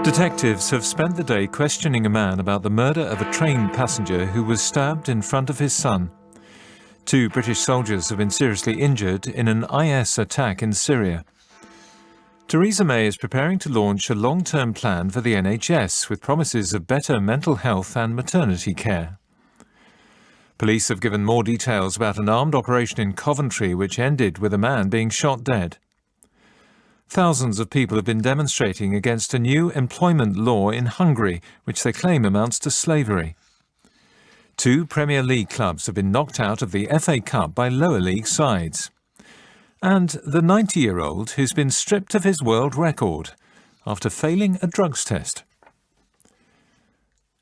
Detectives have spent the day questioning a man about the murder of a train passenger who was stabbed in front of his son. 2 British soldiers have been seriously injured in an IS attack in Syria. Theresa May is preparing to launch a long-term plan for the NHS with promises of better mental health and maternity care. Police have given more details about an armed operation in Coventry which ended with a man being shot dead. Thousands of people have been demonstrating against a new employment law in Hungary, which they claim amounts to slavery. 2 Premier League clubs have been knocked out of the FA Cup by lower league sides. And the 90-year-old who's been stripped of his world record after failing a drugs test.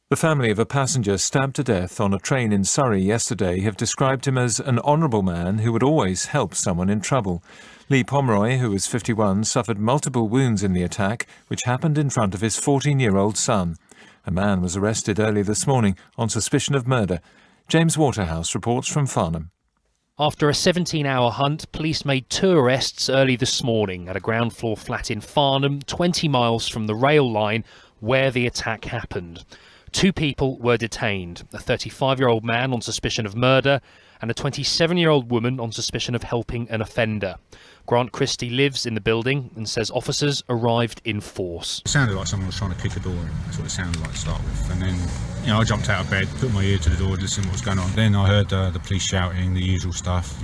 The family of a passenger stabbed to death on a train in Surrey yesterday have described him as an honourable man who would always help someone in trouble. Lee Pomeroy, who was 51, suffered multiple wounds in the attack, which happened in front of his 14-year-old son. A man was arrested early this morning on suspicion of murder. James Waterhouse reports from Farnham. After a 17-hour hunt, police made 2 arrests early this morning at a ground floor flat in Farnham, 20 miles from the rail line where the attack happened. 2 people were detained, a 35-year-old man on suspicion of murder and a 27-year-old woman on suspicion of helping an offender. Grant Christie lives in the building and says officers arrived in force. It sounded like someone was trying to kick a door in. That's what it sounded like to start with. And then, I jumped out of bed, put my ear to the door, listening to what was going on. Then I heard the police shouting, the usual stuff,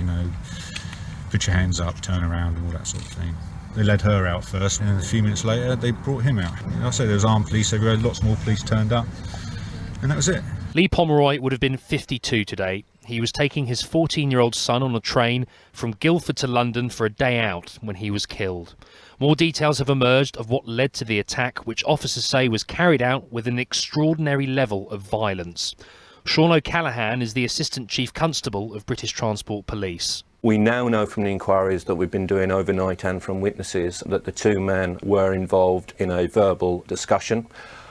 put your hands up, turn around and all that sort of thing. They led her out first, and a few minutes later they brought him out. I say there was armed police everywhere, lots more police turned up, and that was it. Lee Pomeroy would have been 52 today. He was taking his 14-year-old son on a train from Guildford to London for a day out when he was killed. More details have emerged of what led to the attack, which officers say was carried out with an extraordinary level of violence. Sean O'Callaghan is the Assistant Chief Constable of British Transport Police. We now know from the inquiries that we've been doing overnight and from witnesses that the 2 men were involved in a verbal discussion.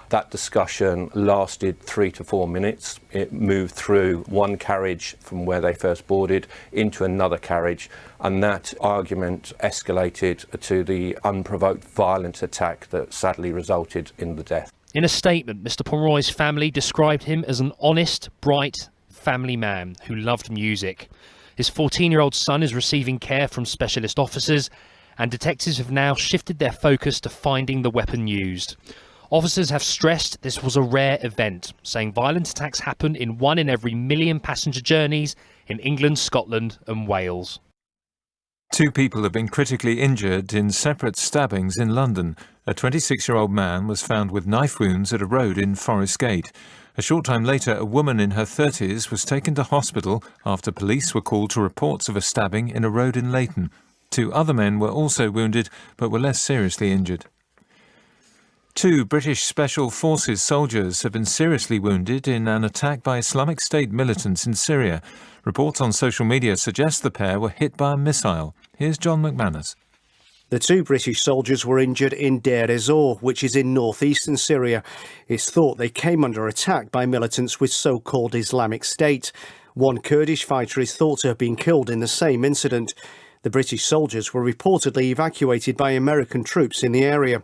That discussion lasted 3 to 4 minutes. It moved through one carriage from where they first boarded into another carriage, and that argument escalated to the unprovoked violent attack that sadly resulted in the death. In a statement, Mr. Pomeroy's family described him as an honest, bright family man who loved music. His 14-year-old son is receiving care from specialist officers, and detectives have now shifted their focus to finding the weapon used. Officers have stressed this was a rare event, saying violent attacks happen in 1 in every million passenger journeys in England, Scotland and Wales. 2 people have been critically injured in separate stabbings in London. A 26-year-old man was found with knife wounds at a road in Forest Gate. A short time later, a woman in her 30s was taken to hospital after police were called to reports of a stabbing in a road in Leighton. 2 other men were also wounded, but were less seriously injured. 2 British Special Forces soldiers have been seriously wounded in an attack by Islamic State militants in Syria. Reports on social media suggest the pair were hit by a missile. Here's John McManus. The 2 British soldiers were injured in Deir ez-Zor, which is in northeastern Syria. It's thought they came under attack by militants with so-called Islamic State. 1 Kurdish fighter is thought to have been killed in the same incident. The British soldiers were reportedly evacuated by American troops in the area.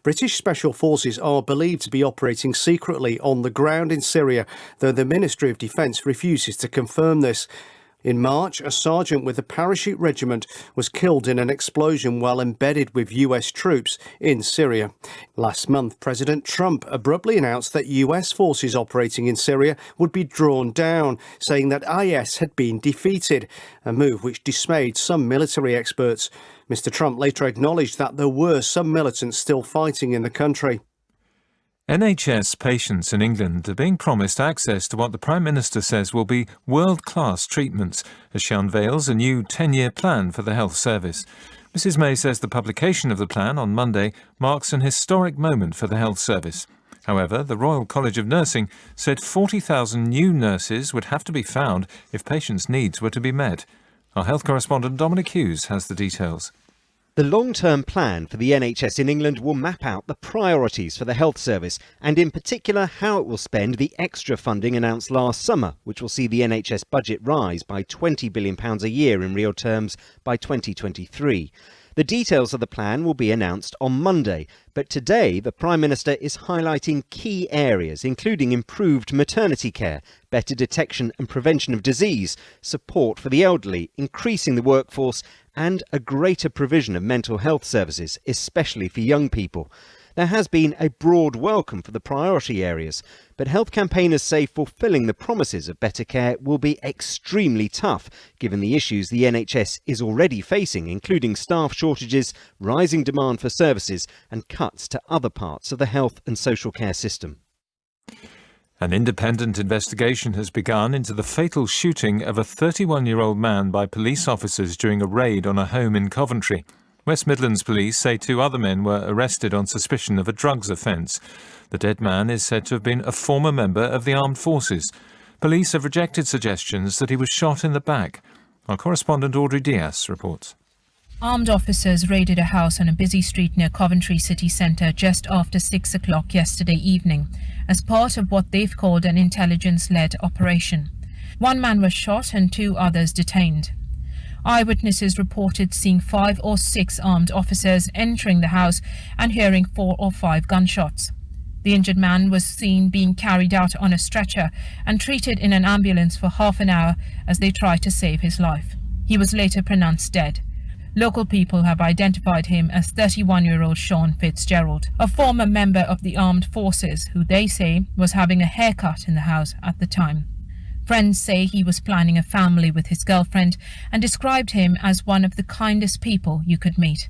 British Special Forces are believed to be operating secretly on the ground in Syria, though the Ministry of Defence refuses to confirm this. In March, a sergeant with the parachute regiment was killed in an explosion while embedded with US troops in Syria. Last month, President Trump abruptly announced that US forces operating in Syria would be drawn down, saying that IS had been defeated, a move which dismayed some military experts. Mr. Trump later acknowledged that there were some militants still fighting in the country. NHS patients in England are being promised access to what the Prime Minister says will be world-class treatments as she unveils a new 10-year plan for the health service. Mrs May says the publication of the plan on Monday marks an historic moment for the health service. However, the Royal College of Nursing said 40,000 new nurses would have to be found if patients' needs were to be met. Our health correspondent Dominic Hughes has the details. The long-term plan for the NHS in England will map out the priorities for the health service and in particular how it will spend the extra funding announced last summer, which will see the NHS budget rise by £20 billion a year in real terms by 2023. The details of the plan will be announced on Monday, but today the Prime Minister is highlighting key areas, including improved maternity care, better detection and prevention of disease, support for the elderly, increasing the workforce and a greater provision of mental health services, especially for young people. There has been a broad welcome for the priority areas, but health campaigners say fulfilling the promises of better care will be extremely tough, given the issues the NHS is already facing, including staff shortages, rising demand for services and cuts to other parts of the health and social care system. An independent investigation has begun into the fatal shooting of a 31-year-old man by police officers during a raid on a home in Coventry. West Midlands Police say 2 other men were arrested on suspicion of a drugs offence. The dead man is said to have been a former member of the armed forces. Police have rejected suggestions that he was shot in the back. Our correspondent Audrey Diaz reports. Armed officers raided a house on a busy street near Coventry city centre just after 6 o'clock yesterday evening, as part of what they've called an intelligence-led operation. 1 man was shot and 2 others detained. Eyewitnesses reported seeing 5 or 6 armed officers entering the house and hearing 4 or 5 gunshots. The injured man was seen being carried out on a stretcher and treated in an ambulance for half an hour as they tried to save his life. He was later pronounced dead. Local people have identified him as 31-year-old Sean Fitzgerald, a former member of the armed forces who they say was having a haircut in the house at the time. Friends say he was planning a family with his girlfriend and described him as one of the kindest people you could meet.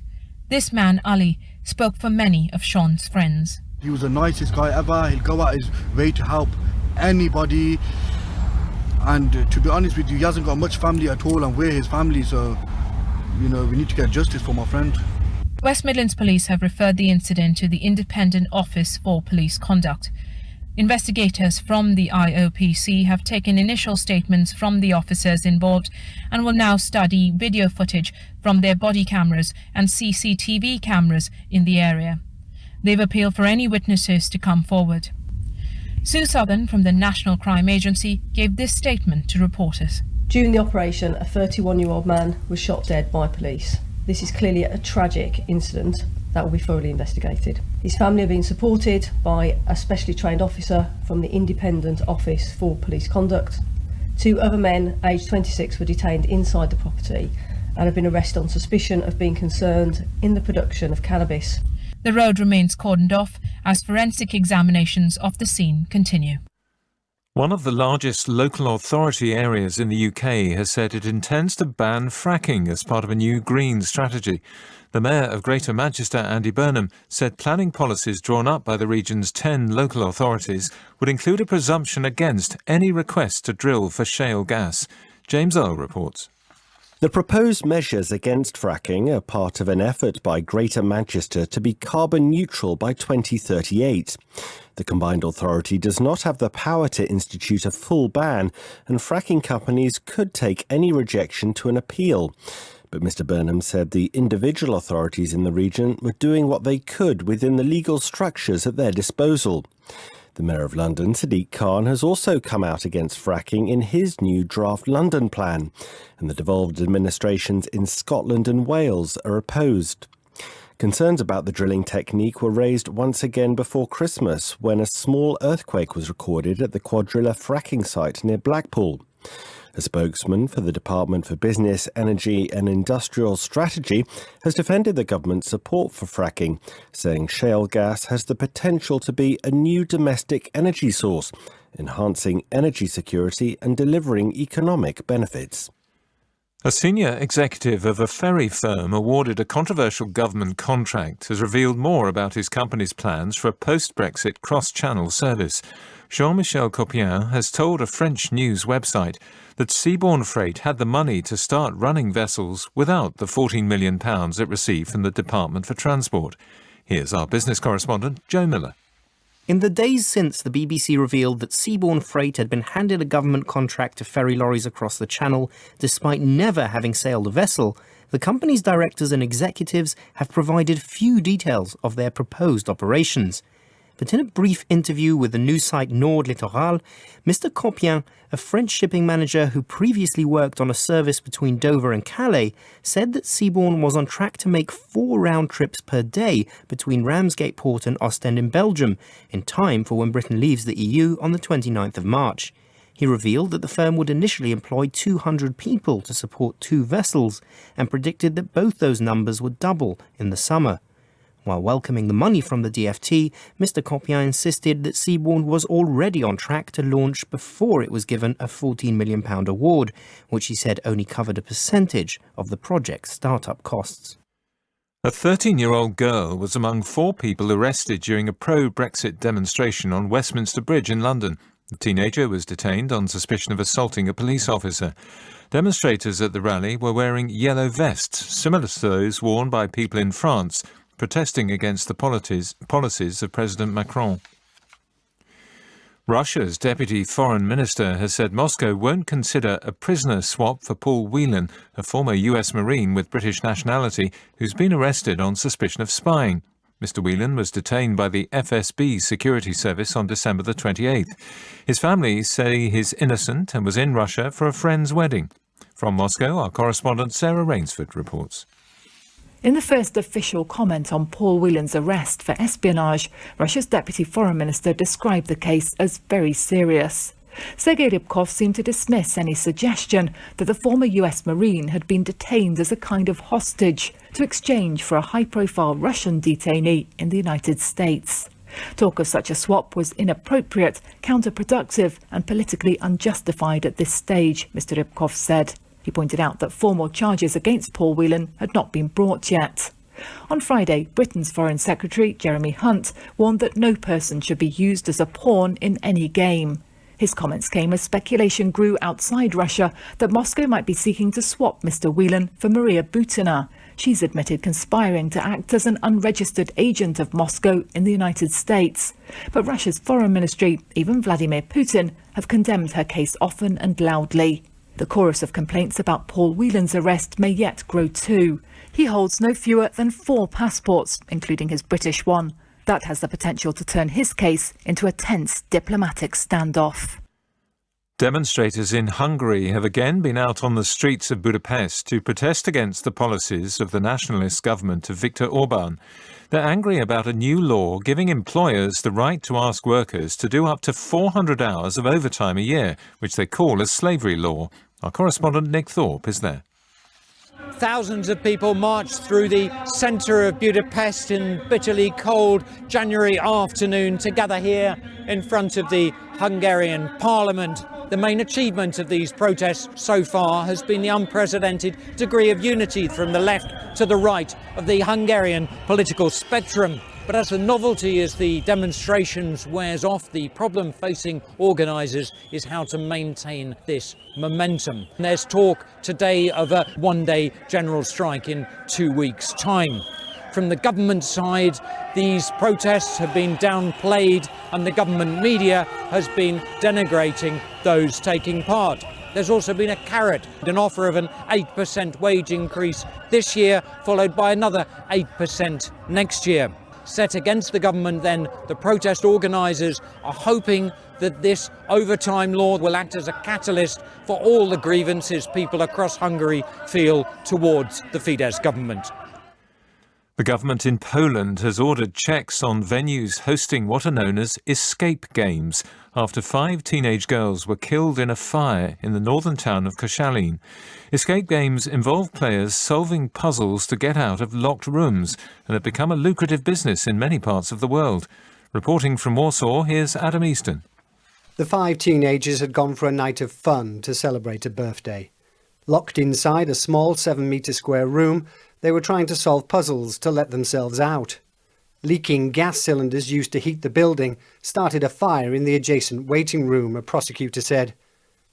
This man, Ali, spoke for many of Sean's friends. He was the nicest guy ever. He'll go out his way to help anybody. And to be honest with you, he hasn't got much family at all, and we're his family, so, we need to get justice for my friend. West Midlands Police have referred the incident to the Independent Office for Police Conduct. Investigators from the IOPC have taken initial statements from the officers involved and will now study video footage from their body cameras and CCTV cameras in the area. They've appealed for any witnesses to come forward. Sue Southern from the National Crime Agency gave this statement to reporters. During the operation, a 31-year-old man was shot dead by police. This is clearly a tragic incident that will be thoroughly investigated. His family are being supported by a specially trained officer from the Independent Office for Police Conduct. 2 other men, aged 26, were detained inside the property and have been arrested on suspicion of being concerned in the production of cannabis. The road remains cordoned off as forensic examinations of the scene continue. One of the largest local authority areas in the UK has said it intends to ban fracking as part of a new green strategy. The Mayor of Greater Manchester, Andy Burnham, said planning policies drawn up by the region's 10 local authorities would include a presumption against any request to drill for shale gas. James Earle reports. The proposed measures against fracking are part of an effort by Greater Manchester to be carbon neutral by 2038. The combined authority does not have the power to institute a full ban, and fracking companies could take any rejection to an appeal. But Mr Burnham said the individual authorities in the region were doing what they could within the legal structures at their disposal. The Mayor of London, Sadiq Khan, has also come out against fracking in his new draft London plan, and the devolved administrations in Scotland and Wales are opposed. Concerns about the drilling technique were raised once again before Christmas when a small earthquake was recorded at the Quadrilla fracking site near Blackpool. A spokesman for the Department for Business, Energy and Industrial Strategy has defended the government's support for fracking, saying shale gas has the potential to be a new domestic energy source, enhancing energy security and delivering economic benefits. A senior executive of a ferry firm awarded a controversial government contract has revealed more about his company's plans for a post-Brexit cross-channel service. Jean-Michel Copien has told a French news website that Seabourn Freight had the money to start running vessels without the £14 million it received from the Department for Transport. Here's our business correspondent, Joe Miller. In the days since the BBC revealed that Seabourn Freight had been handed a government contract to ferry lorries across the Channel, despite never having sailed a vessel, the company's directors and executives have provided few details of their proposed operations. But in a brief interview with the news site Nord Littoral, Mr. Copien, a French shipping manager who previously worked on a service between Dover and Calais, said that Seabourn was on track to make 4 round trips per day between Ramsgate Port and Ostend in Belgium, in time for when Britain leaves the EU on the 29th of March. He revealed that the firm would initially employ 200 people to support 2 vessels and predicted that both those numbers would double in the summer. While welcoming the money from the DFT, Mr. Copien insisted that Seabourn was already on track to launch before it was given a £14 million award, which he said only covered a percentage of the project's start-up costs. A 13-year-old girl was among 4 people arrested during a pro-Brexit demonstration on Westminster Bridge in London. The teenager was detained on suspicion of assaulting a police officer. Demonstrators at the rally were wearing yellow vests, similar to those worn by people in France, protesting against the policies of President Macron. Russia's deputy foreign minister has said Moscow won't consider a prisoner swap for Paul Whelan, a former US Marine with British nationality who's been arrested on suspicion of spying. Mr. Whelan was detained by the FSB security service on December the 28th. His family say he's innocent and was in Russia for a friend's wedding. From Moscow, our correspondent Sarah Rainsford reports. In the first official comment on Paul Whelan's arrest for espionage, Russia's deputy foreign minister described the case as very serious. Sergei Rybkov seemed to dismiss any suggestion that the former US Marine had been detained as a kind of hostage to exchange for a high-profile Russian detainee in the United States. Talk of such a swap was inappropriate, counterproductive and politically unjustified at this stage, Mr. Rybkov said. He pointed out that formal charges against Paul Whelan had not been brought yet. On Friday, Britain's Foreign Secretary Jeremy Hunt warned that no person should be used as a pawn in any game. His comments came as speculation grew outside Russia that Moscow might be seeking to swap Mr. Whelan for Maria Butina. She's admitted conspiring to act as an unregistered agent of Moscow in the United States. But Russia's foreign ministry, even Vladimir Putin, have condemned her case often and loudly. The chorus of complaints about Paul Whelan's arrest may yet grow too. He holds no fewer than 4 passports, including his British one. That has the potential to turn his case into a tense diplomatic standoff. Demonstrators in Hungary have again been out on the streets of Budapest to protest against the policies of the nationalist government of Viktor Orban. They're angry about a new law giving employers the right to ask workers to do up to 400 hours of overtime a year, which they call a slavery law. Our correspondent Nick Thorpe is there. Thousands of people marched through the centre of Budapest in bitterly cold January afternoon to gather here in front of the Hungarian Parliament. The main achievement of these protests so far has been the unprecedented degree of unity from the left to the right of the Hungarian political spectrum. But as the novelty as the demonstrations wears off, the problem facing organisers is how to maintain this momentum. There's talk today of a one-day general strike in 2 weeks' time. From the government side, these protests have been downplayed and the government media has been denigrating those taking part. There's also been a carrot, an offer of an 8% wage increase this year, followed by another 8% next year. Set against the government then, the protest organisers are hoping that this overtime law will act as a catalyst for all the grievances people across Hungary feel towards the Fidesz government. The government in Poland has ordered checks on venues hosting what are known as escape games after 5 teenage girls were killed in a fire in the northern town of Koszalin. Escape games involve players solving puzzles to get out of locked rooms and have become a lucrative business in many parts of the world. Reporting from Warsaw, here's Adam Easton. The 5 teenagers had gone for a night of fun to celebrate a birthday. Locked inside a small 7-metre square room, they were trying to solve puzzles to let themselves out. Leaking gas cylinders used to heat the building started a fire in the adjacent waiting room, a prosecutor said.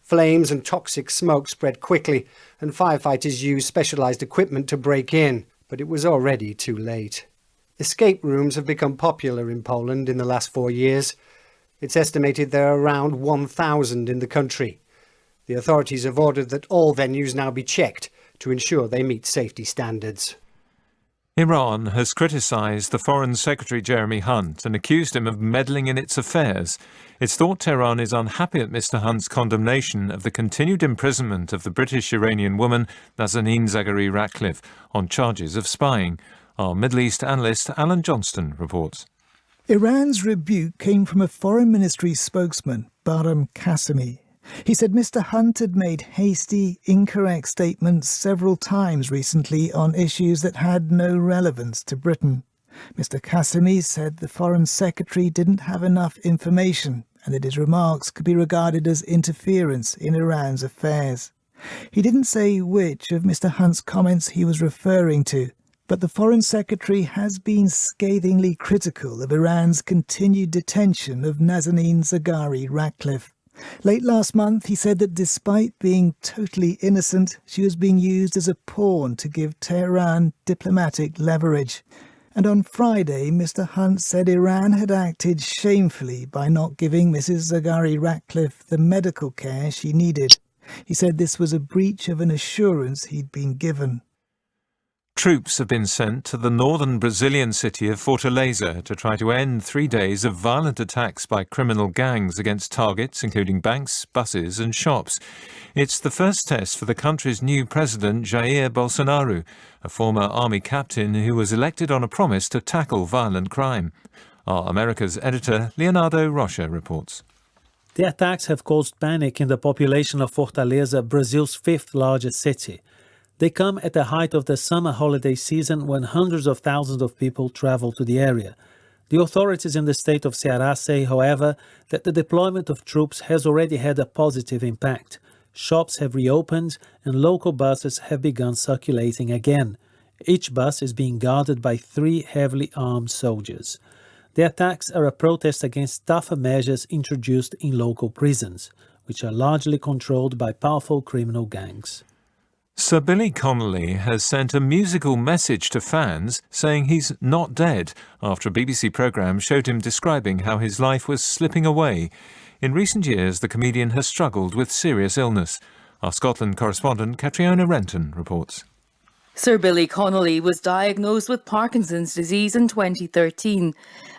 Flames and toxic smoke spread quickly, and firefighters used specialised equipment to break in, but it was already too late. Escape rooms have become popular in Poland in the last 4 years. It's estimated there are around 1,000 in the country. The authorities have ordered that all venues now be checked to ensure they meet safety standards. Iran has criticised the Foreign Secretary Jeremy Hunt and accused him of meddling in its affairs. It's thought Tehran is unhappy at Mr Hunt's condemnation of the continued imprisonment of the British-Iranian woman Nazanin Zaghari-Ratcliffe on charges of spying. Our Middle East analyst Alan Johnston reports. Iran's rebuke came from a Foreign Ministry spokesman, Bahram Qasemi. He said Mr Hunt had made hasty, incorrect statements several times recently on issues that had no relevance to Britain. Mr Qasemi said the Foreign Secretary didn't have enough information and that his remarks could be regarded as interference in Iran's affairs. He didn't say which of Mr Hunt's comments he was referring to, but the Foreign Secretary has been scathingly critical of Iran's continued detention of Nazanin Zaghari-Ratcliffe. Late last month, he said that despite being totally innocent, she was being used as a pawn to give Tehran diplomatic leverage. And on Friday, Mr Hunt said Iran had acted shamefully by not giving Mrs Zaghari-Ratcliffe the medical care she needed. He said this was a breach of an assurance he'd been given. Troops have been sent to the northern Brazilian city of Fortaleza to try to end 3 days of violent attacks by criminal gangs against targets including banks, buses and shops. It's the first test for the country's new president, Jair Bolsonaro, a former army captain who was elected on a promise to tackle violent crime. Our America's editor, Leonardo Rocha, reports. The attacks have caused panic in the population of Fortaleza, Brazil's fifth largest city. They come at the height of the summer holiday season when hundreds of thousands of people travel to the area. The authorities in the state of Ceará say, however, that the deployment of troops has already had a positive impact. Shops have reopened and local buses have begun circulating again. Each bus is being guarded by 3 heavily armed soldiers. The attacks are a protest against tougher measures introduced in local prisons, which are largely controlled by powerful criminal gangs. Sir Billy Connolly has sent a musical message to fans saying he's not dead after a BBC programme showed him describing how his life was slipping away. In recent years, the comedian has struggled with serious illness. Our Scotland correspondent Catriona Renton reports. Sir Billy Connolly was diagnosed with Parkinson's disease in 2013.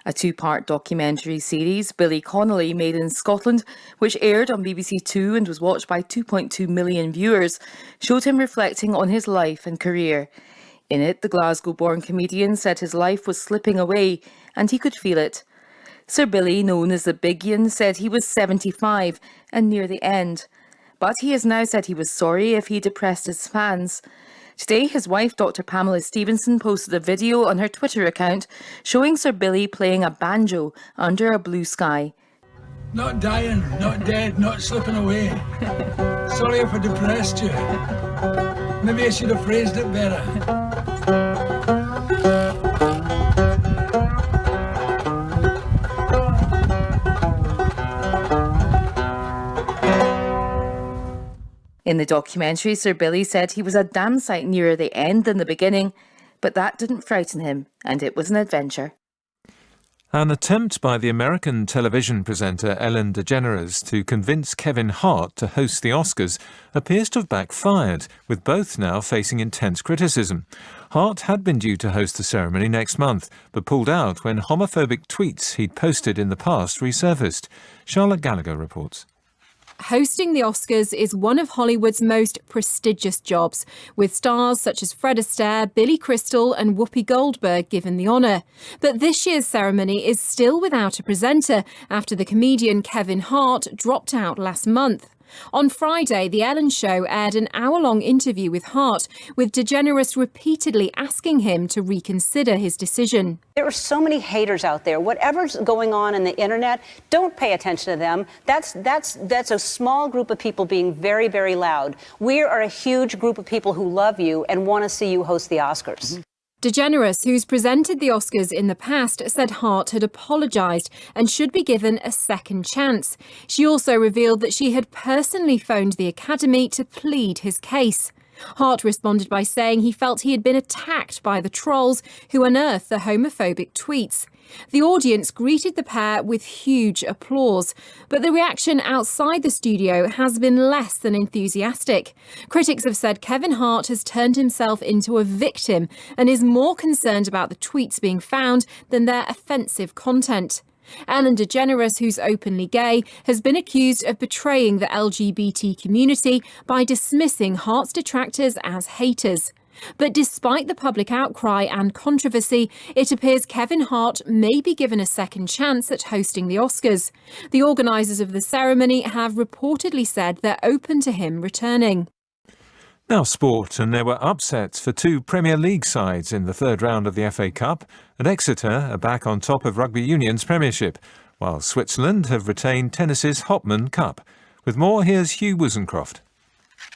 A 2-part documentary series, Billy Connolly Made in Scotland, which aired on BBC Two and was watched by 2.2 million viewers, showed him reflecting on his life and career. In it, the Glasgow-born comedian said his life was slipping away and he could feel it. Sir Billy, known as the Big Yin, said he was 75 and near the end. But he has now said he was sorry if he depressed his fans. Today, his wife, Dr. Pamela Stevenson, posted a video on her Twitter account showing Sir Billy playing a banjo under a blue sky. Not dying, not dead, not slipping away. Sorry if I depressed you. Maybe I should have phrased it better. In the documentary, Sir Billy said he was a damn sight nearer the end than the beginning, but that didn't frighten him, and it was an adventure. An attempt by the American television presenter Ellen DeGeneres to convince Kevin Hart to host the Oscars appears to have backfired, with both now facing intense criticism. Hart had been due to host the ceremony next month, but pulled out when homophobic tweets he'd posted in the past resurfaced. Charlotte Gallagher reports. Hosting the Oscars is one of Hollywood's most prestigious jobs, with stars such as Fred Astaire, Billy Crystal and Whoopi Goldberg given the honour. But this year's ceremony is still without a presenter after the comedian Kevin Hart dropped out last month. On Friday, The Ellen Show aired an hour-long interview with Hart, with DeGeneres repeatedly asking him to reconsider his decision. There are so many haters out there. Whatever's going on in the internet, don't pay attention to them. That's a small group of people being very, very loud. We are a huge group of people who love you and want to see you host the Oscars. DeGeneres, who's presented the Oscars in the past, said Hart had apologised and should be given a second chance. She also revealed that she had personally phoned the Academy to plead his case. Hart responded by saying he felt he had been attacked by the trolls who unearthed the homophobic tweets. The audience greeted the pair with huge applause, but the reaction outside the studio has been less than enthusiastic. Critics have said Kevin Hart has turned himself into a victim and is more concerned about the tweets being found than their offensive content. Ellen DeGeneres, who's openly gay, has been accused of betraying the LGBT community by dismissing Hart's detractors as haters. But despite the public outcry and controversy, it appears Kevin Hart may be given a second chance at hosting the Oscars. The organisers of the ceremony have reportedly said they're open to him returning. Now sport, and there were upsets for two Premier League sides in the third round of the FA Cup, and Exeter are back on top of Rugby Union's Premiership, while Switzerland have retained tennis's Hopman Cup. With more, here's Hugh Wizencroft.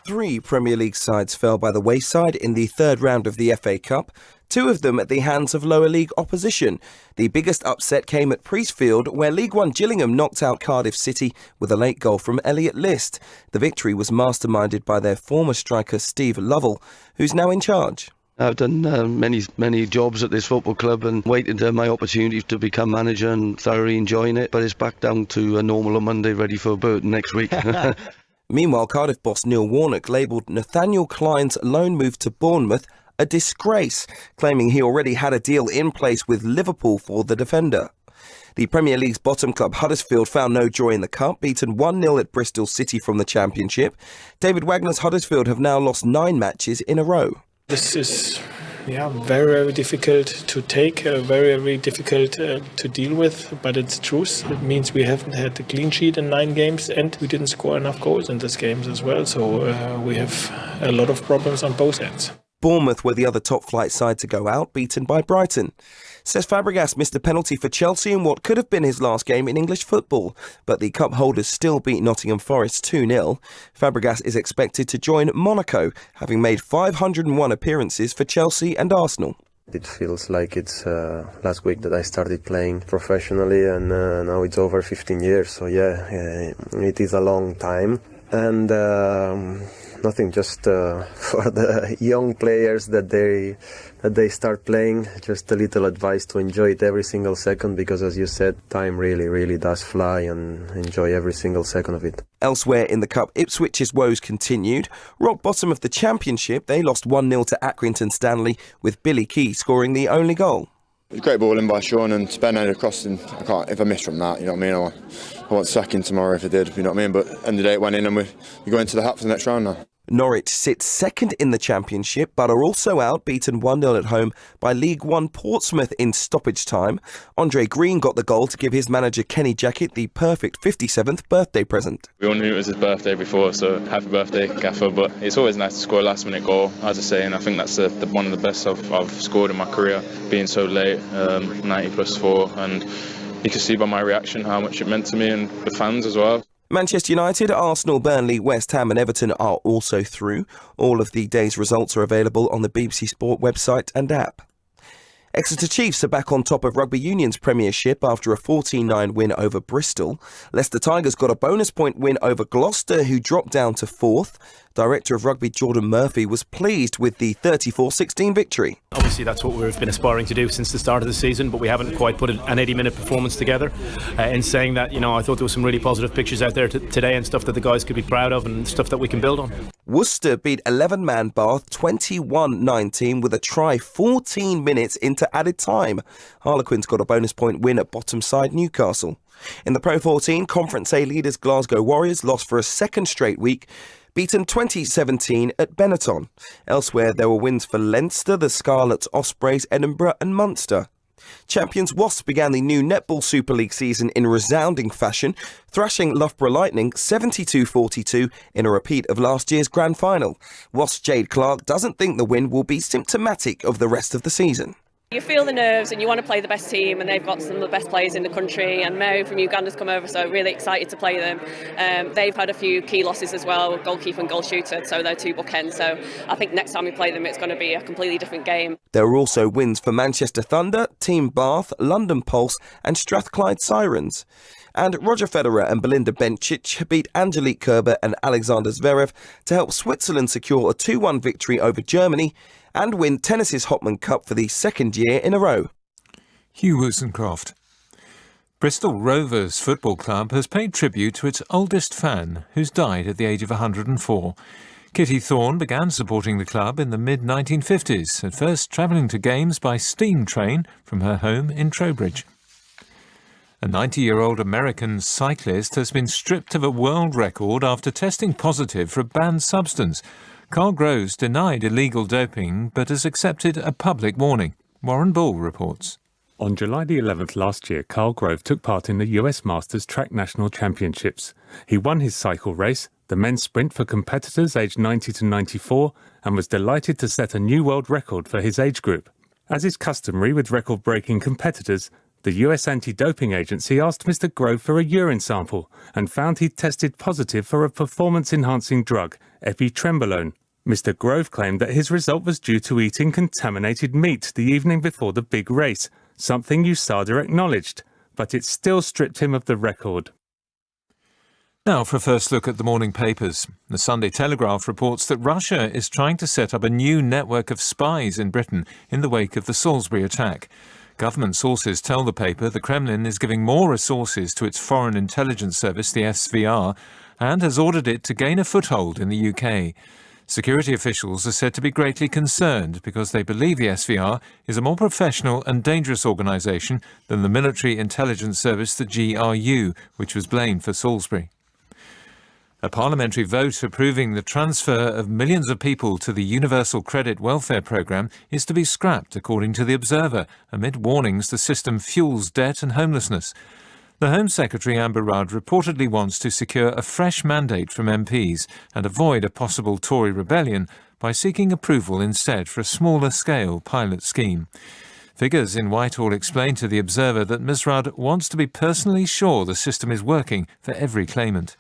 3 Premier League sides fell by the wayside in the third round of the FA Cup, 2 of them at the hands of lower league opposition. The biggest upset came at Priestfield, where League One Gillingham knocked out Cardiff City with a late goal from Elliot List. The victory was masterminded by their former striker Steve Lovell, who's now in charge. I've done many jobs at this football club and waiting to have my opportunity to become manager and thoroughly enjoying it, but it's back down to a normal on Monday, ready for Burton next week. Meanwhile, Cardiff boss Neil Warnock labelled Nathaniel Klein's loan move to Bournemouth a disgrace, claiming he already had a deal in place with Liverpool for the defender. The Premier League's bottom club Huddersfield found no joy in the Cup, beaten 1-0 at Bristol City from the Championship. David Wagner's Huddersfield have now lost 9 matches in a row. This is very difficult to take, very difficult to deal with, but it's the truth. It means we haven't had a clean sheet in 9 games and we didn't score enough goals in these games as well, so we have a lot of problems on both ends. Bournemouth were the other top-flight side to go out, beaten by Brighton. Cesc Fabregas missed a penalty for Chelsea in what could have been his last game in English football, but the cup holders still beat Nottingham Forest 2-0. Fabregas is expected to join Monaco, having made 501 appearances for Chelsea and Arsenal. It feels like it's last week that I started playing professionally, and now it's over 15 years, so it is a long time. And nothing, just for the young players that they start playing, just a little advice to enjoy it every single second, because as you said, time really does fly, and enjoy every single second of it. Elsewhere in the Cup, Ipswich's woes continued. Rock bottom of the Championship, they lost 1-0 to Accrington Stanley, with Billy Key scoring the only goal. It was a great ball in by Sean, and Ben headed across, and if I missed from that, you know what I mean, I want sacking tomorrow if I did, you know what I mean, but end of the day it went in, and we go into the hat for the next round now. Norwich sit second in the Championship, but are also out, beaten 1-0 at home by League One Portsmouth in stoppage time. Andre Green got the goal to give his manager Kenny Jackett the perfect 57th birthday present. We all knew it was his birthday before, so happy birthday, Gaffer, but it's always nice to score a last-minute goal, as I say, and I think that's one of the best I've scored in my career, being so late, 90+4, and you can see by my reaction how much it meant to me and the fans as well. Manchester United, Arsenal, Burnley, West Ham and Everton are also through. All of the day's results are available on the BBC Sport website and app. Exeter Chiefs are back on top of Rugby Union's Premiership after a 14-9 win over Bristol. Leicester Tigers got a bonus point win over Gloucester, who dropped down to 4th. Director of Rugby Jordan Murphy was pleased with the 34-16 victory. Obviously that's what we've been aspiring to do since the start of the season, but we haven't quite put an 80-minute performance together. In saying that, I thought there were some really positive pictures out there today and stuff that the guys could be proud of and stuff that we can build on. Worcester beat 11-man Bath 21-19 with a try 14 minutes into added time. Harlequins got a bonus point win at bottom side Newcastle. In the Pro 14, Conference A leaders Glasgow Warriors lost for a second straight week, beaten 2017 at Benetton. Elsewhere, there were wins for Leinster, the Scarlets, Ospreys, Edinburgh and Munster. Champions Wasps began the new Netball Super League season in resounding fashion, thrashing Loughborough Lightning 72-42 in a repeat of last year's grand final. Wasps' Jade Clark doesn't think the win will be symptomatic of the rest of the season. You feel the nerves and you want to play the best team, and they've got some of the best players in the country, and Mary from Uganda's come over, so really excited to play them. They've had a few key losses as well, goalkeeper and goal shooter, so they're two bookends, so I think next time we play them it's going to be a completely different game. There were also wins for Manchester Thunder, Team Bath, London Pulse and Strathclyde Sirens. And Roger Federer and Belinda Bencic beat Angelique Kerber and Alexander Zverev to help Switzerland secure a 2-1 victory over Germany and win tennis's Hopman Cup for the second year in a row. Hugh Woolsoncroft. Bristol Rovers Football Club has paid tribute to its oldest fan, who's died at the age of 104. Kitty Thorne began supporting the club in the mid-1950s, at first travelling to games by steam train from her home in Trowbridge. A 90-year-old American cyclist has been stripped of a world record after testing positive for a banned substance. Carl Groves denied illegal doping but has accepted a public warning. Warren Ball reports. On July the 11th last year, Carl Grove took part in the US Masters Track National Championships. He won his cycle race, the men's sprint for competitors aged 90 to 94, and was delighted to set a new world record for his age group. As is customary with record-breaking competitors, the US Anti-Doping Agency asked Mr. Grove for a urine sample and found he'd tested positive for a performance-enhancing drug, epitrenbolone. Mr. Grove claimed that his result was due to eating contaminated meat the evening before the big race, something USADA acknowledged, but it still stripped him of the record. Now for a first look at the morning papers. The Sunday Telegraph reports that Russia is trying to set up a new network of spies in Britain in the wake of the Salisbury attack. Government sources tell the paper the Kremlin is giving more resources to its Foreign Intelligence Service, the SVR, and has ordered it to gain a foothold in the UK. Security officials are said to be greatly concerned because they believe the SVR is a more professional and dangerous organisation than the military intelligence service, the GRU, which was blamed for Salisbury. A parliamentary vote approving the transfer of millions of people to the Universal Credit Welfare Programme is to be scrapped, according to The Observer, amid warnings the system fuels debt and homelessness. The Home Secretary, Amber Rudd, reportedly wants to secure a fresh mandate from MPs and avoid a possible Tory rebellion by seeking approval instead for a smaller-scale pilot scheme. Figures in Whitehall explained to The Observer that Ms Rudd wants to be personally sure the system is working for every claimant.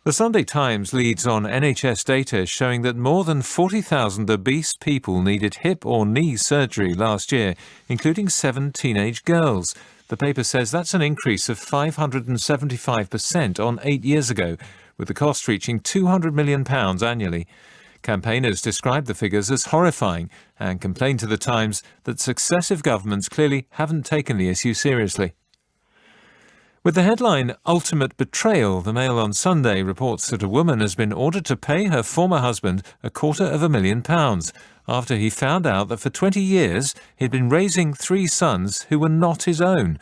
The Sunday Times leads on NHS data showing that more than 40,000 obese people needed hip or knee surgery last year, including 7 teenage girls. The paper says that's an increase of 575% on 8 years ago, with the cost reaching £200 million annually. Campaigners described the figures as horrifying and complained to the Times that successive governments clearly haven't taken the issue seriously. With the headline "Ultimate Betrayal," the Mail on Sunday reports that a woman has been ordered to pay her former husband £250,000 after he found out that for 20 years he'd been raising 3 sons who were not his own.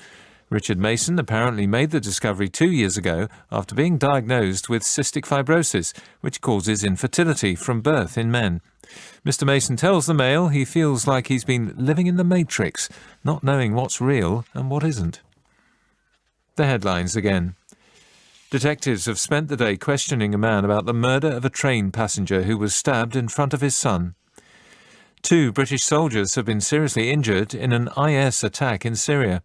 Richard Mason apparently made the discovery 2 years ago after being diagnosed with cystic fibrosis, which causes infertility from birth in men. Mr. Mason tells the Mail he feels like he's been living in the Matrix, not knowing what's real and what isn't. The headlines again. Detectives have spent the day questioning a man about the murder of a train passenger who was stabbed in front of his son. 2 British soldiers have been seriously injured in an IS attack in Syria.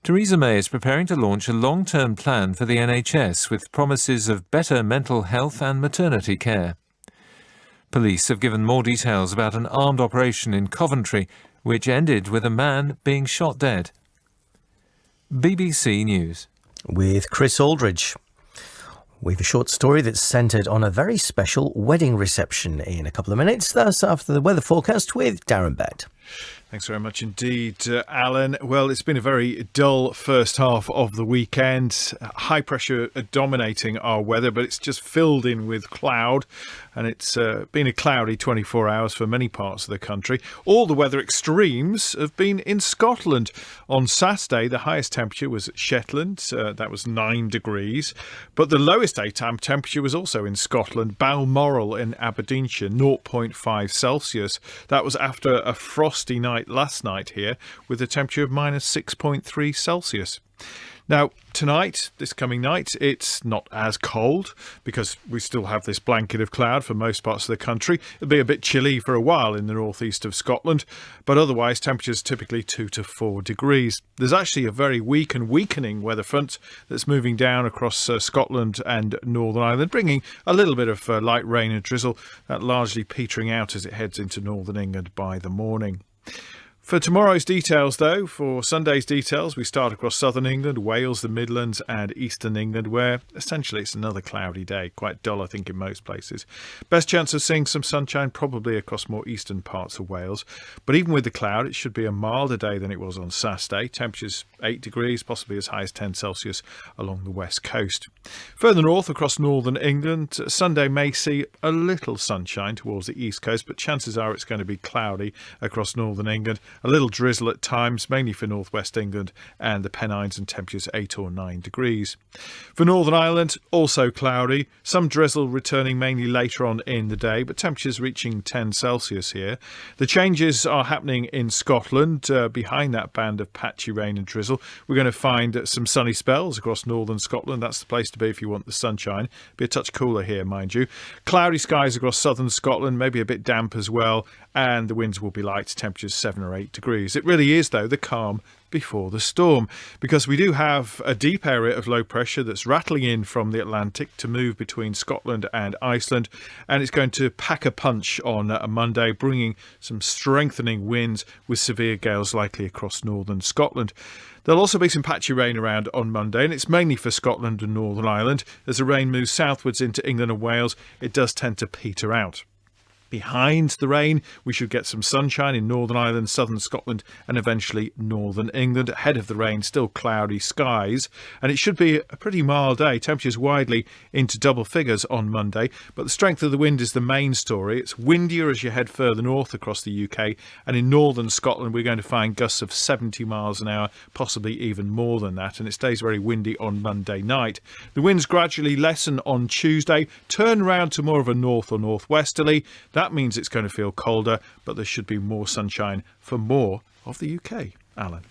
Theresa May is preparing to launch a long-term plan for the NHS with promises of better mental health and maternity care. Police have given more details about an armed operation in Coventry, which ended with a man being shot dead. BBC News. With Chris Aldridge. We have a short story that's centred on a very special wedding reception in a couple of minutes. That's after the weather forecast with Darren Bed. Thanks very much indeed, Alan. Well, it's been a very dull first half of the weekend. High pressure dominating our weather, but it's just filled in with cloud. And it's been a cloudy 24 hours for many parts of the country. All the weather extremes have been in Scotland. On Saturday, the highest temperature was at Shetland. That was 9 degrees. But the lowest daytime temperature was also in Scotland. Balmoral in Aberdeenshire, 0.5 Celsius. That was after a frosty night last night here with a temperature of minus 6.3 Celsius. Now, tonight, this coming night, it's not as cold because we still have this blanket of cloud for most parts of the country. It'll be a bit chilly for a while in the northeast of Scotland, but otherwise temperatures typically 2 to 4 degrees. There's actually a very weak and weakening weather front that's moving down across Scotland and Northern Ireland, bringing a little bit of light rain and drizzle, that largely petering out as it heads into northern England by the morning. For tomorrow's details, though, for Sunday's details, we start across southern England, Wales, the Midlands and eastern England, where essentially it's another cloudy day, quite dull, I think, in most places. Best chance of seeing some sunshine probably across more eastern parts of Wales. But even with the cloud, it should be a milder day than it was on Saturday. Temperatures 8 degrees, possibly as high as 10 Celsius along the west coast. Further north across northern England, Sunday may see a little sunshine towards the east coast, but chances are it's going to be cloudy across northern England. A little drizzle at times, mainly for northwest England and the Pennines, and temperatures 8 or 9 degrees. For Northern Ireland, also cloudy, some drizzle returning mainly later on in the day, but temperatures reaching 10 Celsius here. The changes are happening in Scotland. Behind that band of patchy rain and drizzle, we're going to find some sunny spells across northern Scotland. That's the place to be if you want the sunshine. Be a touch cooler here, mind you. Cloudy skies across southern Scotland, maybe a bit damp as well, and the winds will be light, temperatures 7 or 8 degrees. It really is, though, the calm before the storm, because we do have a deep area of low pressure that's rattling in from the Atlantic to move between Scotland and Iceland, and it's going to pack a punch on a Monday, bringing some strengthening winds with severe gales likely across northern Scotland. There'll also be some patchy rain around on Monday, and it's mainly for Scotland and Northern Ireland. As the rain moves southwards into England and Wales, it does tend to peter out. Behind the rain, we should get some sunshine in Northern Ireland, southern Scotland and eventually northern England. Ahead of the rain, still cloudy skies, and it should be a pretty mild day. Temperatures widely into double figures on Monday, but the strength of the wind is the main story. It's windier as you head further north across the UK, and in northern Scotland we're going to find gusts of 70 miles an hour, possibly even more than that, and it stays very windy on Monday night. The winds gradually lessen on Tuesday, turn round to more of a north or northwesterly. That means it's going to feel colder, but there should be more sunshine for more of the UK. Alan.